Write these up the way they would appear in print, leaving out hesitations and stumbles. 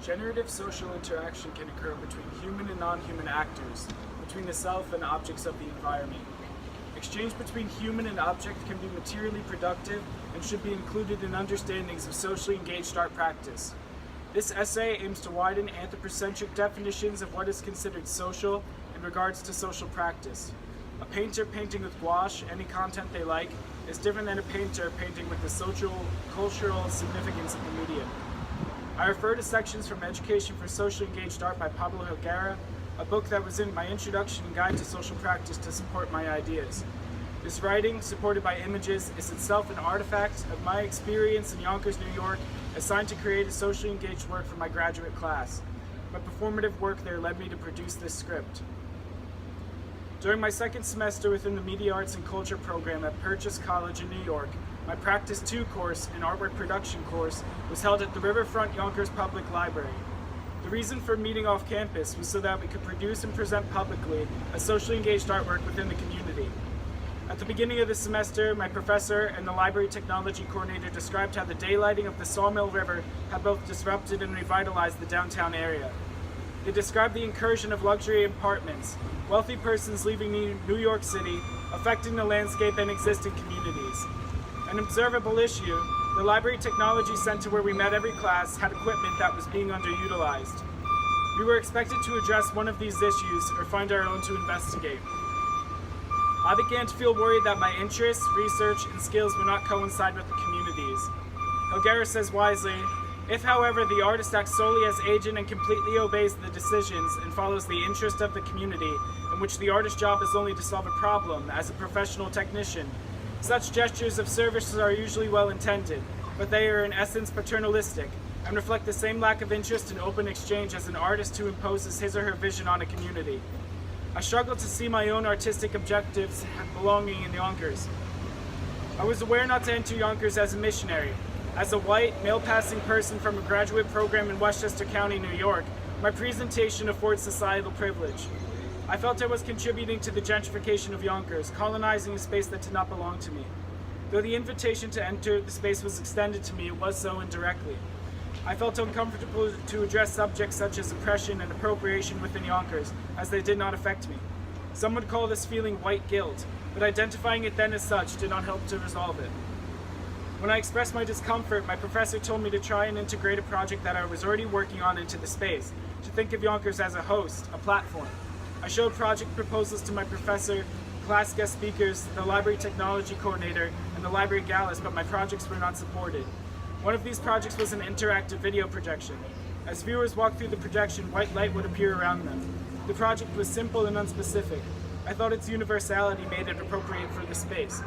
Generative social interaction can occur between human and non-human actors, between the self and objects of the environment. Exchange between human and object can be materially productive and should be included in understandings of socially engaged art practice. This essay aims to widen anthropocentric definitions of what is considered social in regards to social practice. A painter painting with gouache, any content they like, is different than a painter painting with the social, cultural significance of the medium. I refer to sections from Education for Socially Engaged Art by Pablo Helguera, a book that was in my introduction and guide to social practice to support my ideas. This writing, supported by images, is itself an artifact of my experience in Yonkers, New York, assigned to create a socially engaged work for my graduate class. My performative work there led me to produce this script. During my second semester within the Media Arts and Culture program at Purchase College in New York, my Practice 2 course, an artwork production course, was held at the Riverfront Yonkers Public Library. The reason for meeting off campus was so that we could produce and present publicly a socially engaged artwork within the community. At the beginning of the semester, my professor and the library technology coordinator described how the daylighting of the Sawmill River had both disrupted and revitalized the downtown area. They described the incursion of luxury apartments, wealthy persons leaving New York City, affecting the landscape and existing communities. An observable issue, the Library Technology Center where we met every class had equipment that was being underutilized. We were expected to address one of these issues or find our own to investigate. I began to feel worried that my interests, research, and skills would not coincide with the communities. Helguera says wisely, if, however, the artist acts solely as agent and completely obeys the decisions and follows the interest of the community, in which the artist's job is only to solve a problem as a professional technician, such gestures of service are usually well-intended, but they are in essence paternalistic and reflect the same lack of interest in open exchange as an artist who imposes his or her vision on a community. I struggled to see my own artistic objectives belonging in Yonkers. I was aware not to enter Yonkers as a missionary. As a white, male-passing person from a graduate program in Westchester County, New York, my presentation affords societal privilege. I felt I was contributing to the gentrification of Yonkers, colonizing a space that did not belong to me. Though the invitation to enter the space was extended to me, it was so indirectly. I felt uncomfortable to address subjects such as oppression and appropriation within Yonkers, as they did not affect me. Some would call this feeling white guilt, but identifying it then as such did not help to resolve it. When I expressed my discomfort, my professor told me to try and integrate a project that I was already working on into the space, to think of Yonkers as a host, a platform. I showed project proposals to my professor, class guest speakers, the library technology coordinator, and the library gallist, but my projects were not supported. One of these projects was an interactive video projection. As viewers walked through the projection, white light would appear around them. The project was simple and unspecific. I thought its universality made it appropriate for the space.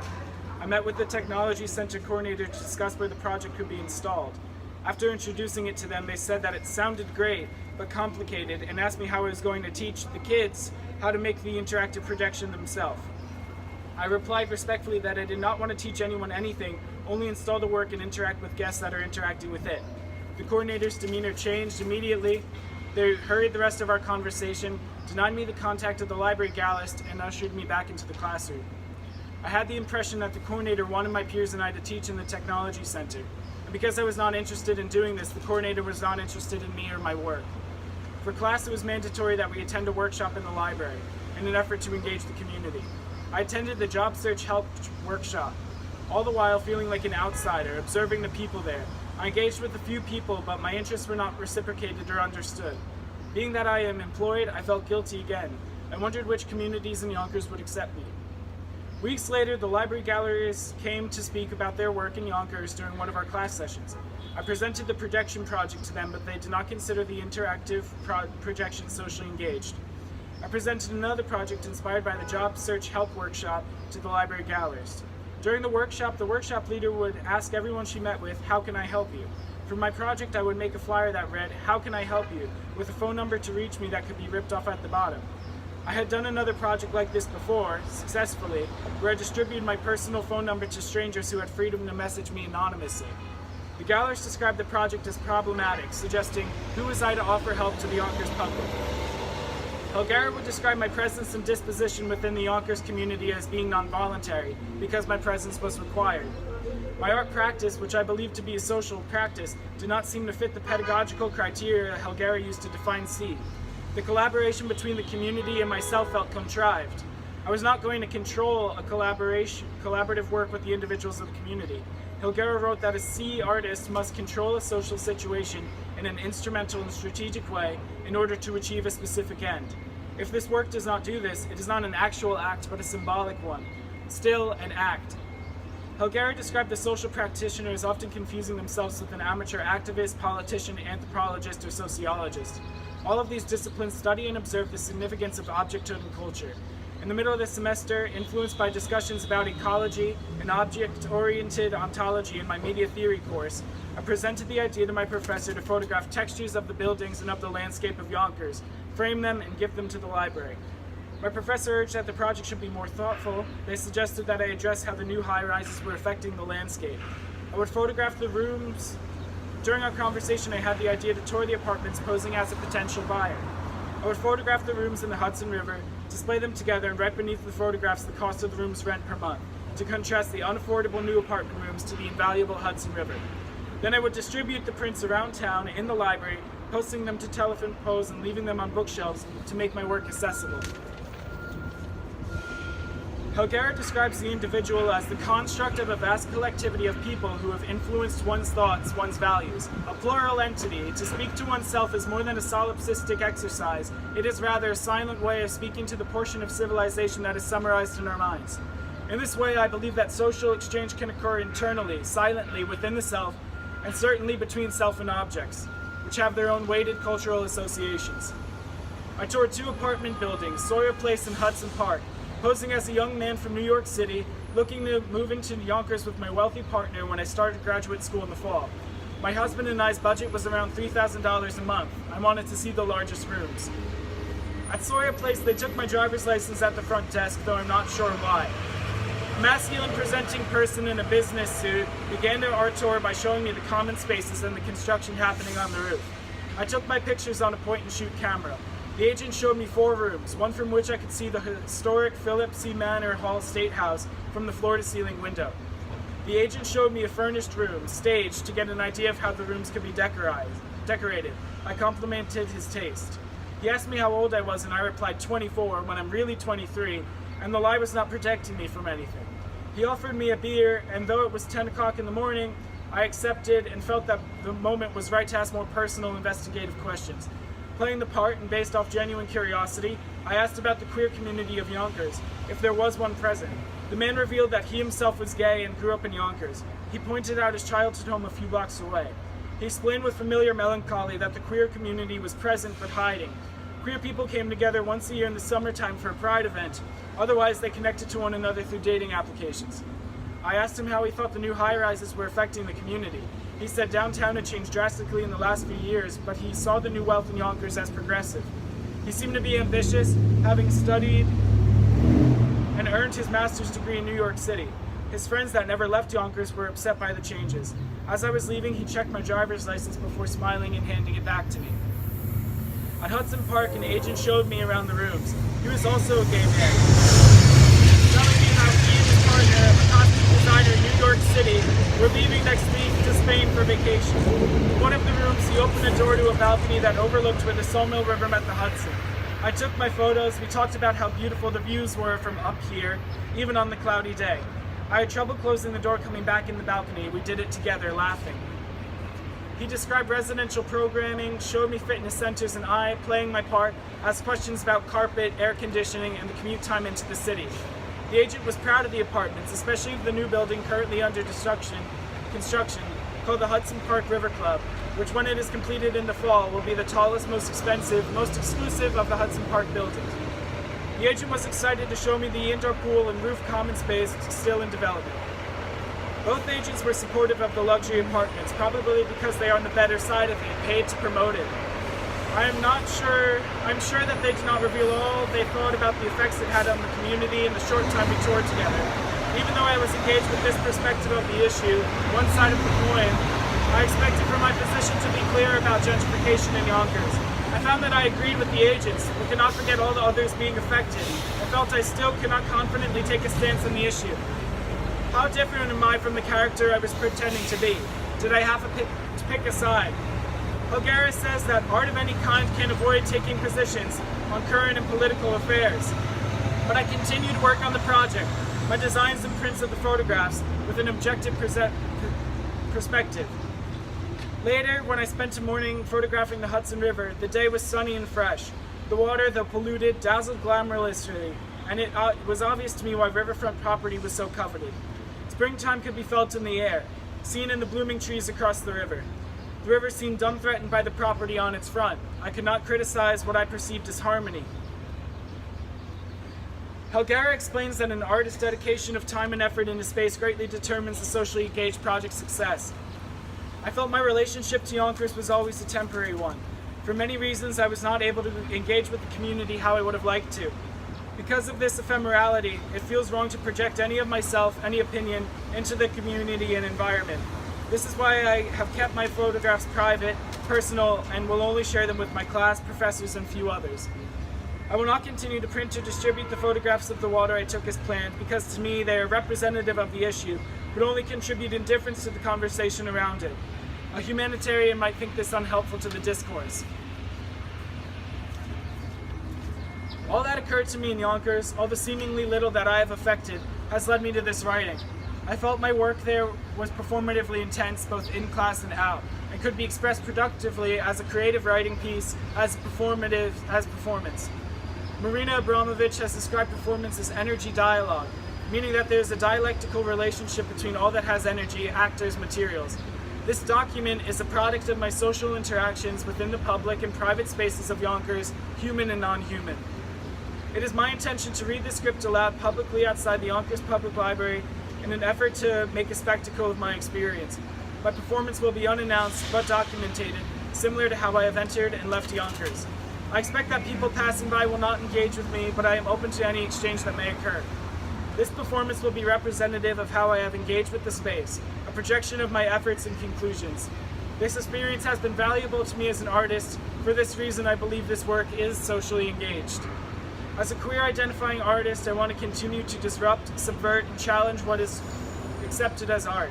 I met with the Technology Center coordinator to discuss where the project could be installed. After introducing it to them, they said that it sounded great, but complicated, and asked me how I was going to teach the kids how to make the interactive projection themselves. I replied respectfully that I did not want to teach anyone anything, only install the work and interact with guests that are interacting with it. The coordinator's demeanor changed immediately. They hurried the rest of our conversation, denied me the contact of the library gallist, and ushered me back into the classroom. I had the impression that the coordinator wanted my peers and I to teach in the Technology Center. And because I was not interested in doing this, the coordinator was not interested in me or my work. For class, it was mandatory that we attend a workshop in the library in an effort to engage the community. I attended the Job Search Help workshop, all the while feeling like an outsider, observing the people there. I engaged with a few people, but my interests were not reciprocated or understood. Being that I am employed, I felt guilty again. I wondered which communities in Yonkers would accept me. Weeks later, the library galleries came to speak about their work in Yonkers during one of our class sessions. I presented the projection project to them, but they did not consider the interactive projection socially engaged. I presented another project inspired by the Job Search Help workshop to the library gallerist. During the workshop leader would ask everyone she met with, "How can I help you?" For my project, I would make a flyer that read, "How can I help you?" with a phone number to reach me that could be ripped off at the bottom. I had done another project like this before, successfully, where I distributed my personal phone number to strangers who had freedom to message me anonymously. The gallerist described the project as problematic, suggesting, who was I to offer help to the Yonkers public? Helguera would describe my presence and disposition within the Yonkers community as being non-voluntary, because my presence was required. My art practice, which I believe to be a social practice, did not seem to fit the pedagogical criteria Helgera used to define C. The collaboration between the community and myself felt contrived. I was not going to control a collaborative work with the individuals of the community. Helgera wrote that a C artist must control a social situation in an instrumental and strategic way in order to achieve a specific end. If this work does not do this, it is not an actual act but a symbolic one. Still, an act. Helgera described the social practitioner as often confusing themselves with an amateur activist, politician, anthropologist, or sociologist. All of these disciplines study and observe the significance of objecthood and culture. In the middle of the semester, influenced by discussions about ecology and object-oriented ontology in my media theory course, I presented the idea to my professor to photograph textures of the buildings and of the landscape of Yonkers, frame them, and give them to the library. My professor urged that the project should be more thoughtful. They suggested that I address how the new high-rises were affecting the landscape. I would photograph the rooms. During our conversation, I had the idea to tour the apartments, posing as a potential buyer. I would photograph the rooms in the Hudson River, display them together, and right beneath the photographs the cost of the room's rent per month, to contrast the unaffordable new apartment rooms to the invaluable Hudson River. Then I would distribute the prints around town in the library, posting them to telephone poles and leaving them on bookshelves to make my work accessible. Helgera describes the individual as the construct of a vast collectivity of people who have influenced one's thoughts, one's values. A plural entity, to speak to oneself is more than a solipsistic exercise. It is rather a silent way of speaking to the portion of civilization that is summarized in our minds. In this way, I believe that social exchange can occur internally, silently, within the self, and certainly between self and objects, which have their own weighted cultural associations. I toured 2 apartment buildings, Sawyer Place and Hudson Park, posing as a young man from New York City, looking to move into Yonkers with my wealthy partner when I started graduate school in the fall. My husband and I's budget was around $3,000 a month. I wanted to see the largest rooms. At Sawyer Place, they took my driver's license at the front desk, though I'm not sure why. A masculine presenting person in a business suit began their art tour by showing me the common spaces and the construction happening on the roof. I took my pictures on a point-and-shoot camera. The agent showed me 4 rooms, one from which I could see the historic Philip C. Manor Hall State House from the floor-to-ceiling window. The agent showed me a furnished room, staged, to get an idea of how the rooms could be decorated. I complimented his taste. He asked me how old I was, and I replied 24, when I'm really 23, and the lie was not protecting me from anything. He offered me a beer, and though it was 10 o'clock in the morning, I accepted and felt that the moment was right to ask more personal, investigative questions. Playing the part and based off genuine curiosity, I asked about the queer community of Yonkers, if there was one present. The man revealed that he himself was gay and grew up in Yonkers. He pointed out his childhood home a few blocks away. He explained with familiar melancholy that the queer community was present but hiding. Queer people came together once a year in the summertime for a pride event. Otherwise, they connected to one another through dating applications. I asked him how he thought the new high-rises were affecting the community. He said downtown had changed drastically in the last few years, but he saw the new wealth in Yonkers as progressive. He seemed to be ambitious, having studied and earned his master's degree in New York City. His friends that never left Yonkers were upset by the changes. As I was leaving, he checked my driver's license before smiling and handing it back to me. At Hudson Park, an agent showed me around the rooms. He was also a gay man, telling me how he and his partner, a costume designer in New York City, were leaving next week to Spain for vacation. In one of the rooms, he opened a door to a balcony that overlooked where the Sawmill River met the Hudson. I took my photos. We talked about how beautiful the views were from up here, even on the cloudy day. I had trouble closing the door coming back in the balcony. We did it together, laughing. He described residential programming, showed me fitness centers, and I, playing my part, asked questions about carpet, air conditioning, and the commute time into the city. The agent was proud of the apartments, especially of the new building currently under construction, called the Hudson Park River Club, which when it is completed in the fall will be the tallest, most expensive, most exclusive of the Hudson Park buildings. The agent was excited to show me the indoor pool and roof common space still in development. Both agents were supportive of the luxury apartments, probably because they are on the better side of it, paid to promote it. I'm sure that they did not reveal all they thought about the effects it had on the community in the short time we toured together. Even though I was engaged with this perspective of the issue, one side of the coin, I expected from my position to be clear about gentrification in Yonkers. I found that I agreed with the agents, but could not forget all the others being affected. I felt I still could not confidently take a stance on the issue. How different am I from the character I was pretending to be? Did I have to pick a side? Helgera says that art of any kind can avoid taking positions on current and political affairs. But I continue to work on the project, my designs and prints of the photographs, with an objective perspective. Later, when I spent a morning photographing the Hudson River, the day was sunny and fresh. The water, though polluted, dazzled glamorously, and it was obvious to me why riverfront property was so coveted. Springtime could be felt in the air, seen in the blooming trees across the river. The river seemed unthreatened by the property on its front. I could not criticize what I perceived as harmony. Helgera explains that an artist's dedication of time and effort into space greatly determines the socially engaged project's success. I felt my relationship to Yonkers was always a temporary one. For many reasons, I was not able to engage with the community how I would have liked to. Because of this ephemerality, it feels wrong to project any of myself, any opinion, into the community and environment. This is why I have kept my photographs private, personal, and will only share them with my class, professors, and few others. I will not continue to print or distribute the photographs of the water I took as planned, because to me they are representative of the issue, but only contribute indifference to the conversation around it. A humanitarian might think this unhelpful to the discourse. All that occurred to me in Yonkers, all the seemingly little that I have affected, has led me to this writing. I felt my work there was performatively intense, both in class and out, and could be expressed productively as a creative writing piece, as performative as performance. Marina Abramovich has described performance as energy dialogue, meaning that there is a dialectical relationship between all that has energy, actors, materials. This document is a product of my social interactions within the public and private spaces of Yonkers, human and non-human. It is my intention to read the script aloud publicly outside the Yonkers Public Library in an effort to make a spectacle of my experience. My performance will be unannounced but documented, similar to how I have entered and left Yonkers. I expect that people passing by will not engage with me, but I am open to any exchange that may occur. This performance will be representative of how I have engaged with the space, a projection of my efforts and conclusions. This experience has been valuable to me as an artist. For this reason, I believe this work is socially engaged. As a queer identifying artist, I want to continue to disrupt, subvert, and challenge what is accepted as art.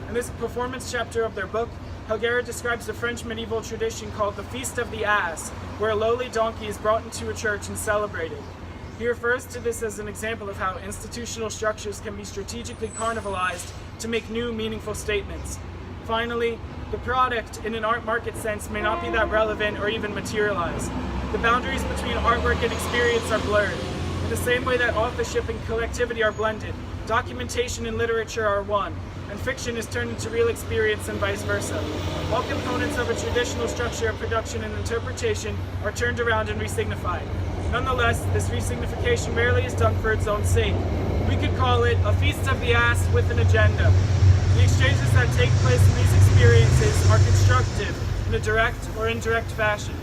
In this performance chapter of their book, Helgera describes the French medieval tradition called the Feast of the Ass, where a lowly donkey is brought into a church and celebrated. He refers to this as an example of how institutional structures can be strategically carnivalized to make new, meaningful statements. Finally, the product, in an art market sense, may not be that relevant or even materialized. The boundaries between artwork and experience are blurred. In the same way that authorship and collectivity are blended, documentation and literature are one, and fiction is turned into real experience and vice versa. All components of a traditional structure of production and interpretation are turned around and resignified. Nonetheless, this resignification rarely is done for its own sake. We could call it a feast of the ass with an agenda. The exchanges that take place in these experiences are constructive in a direct or indirect fashion.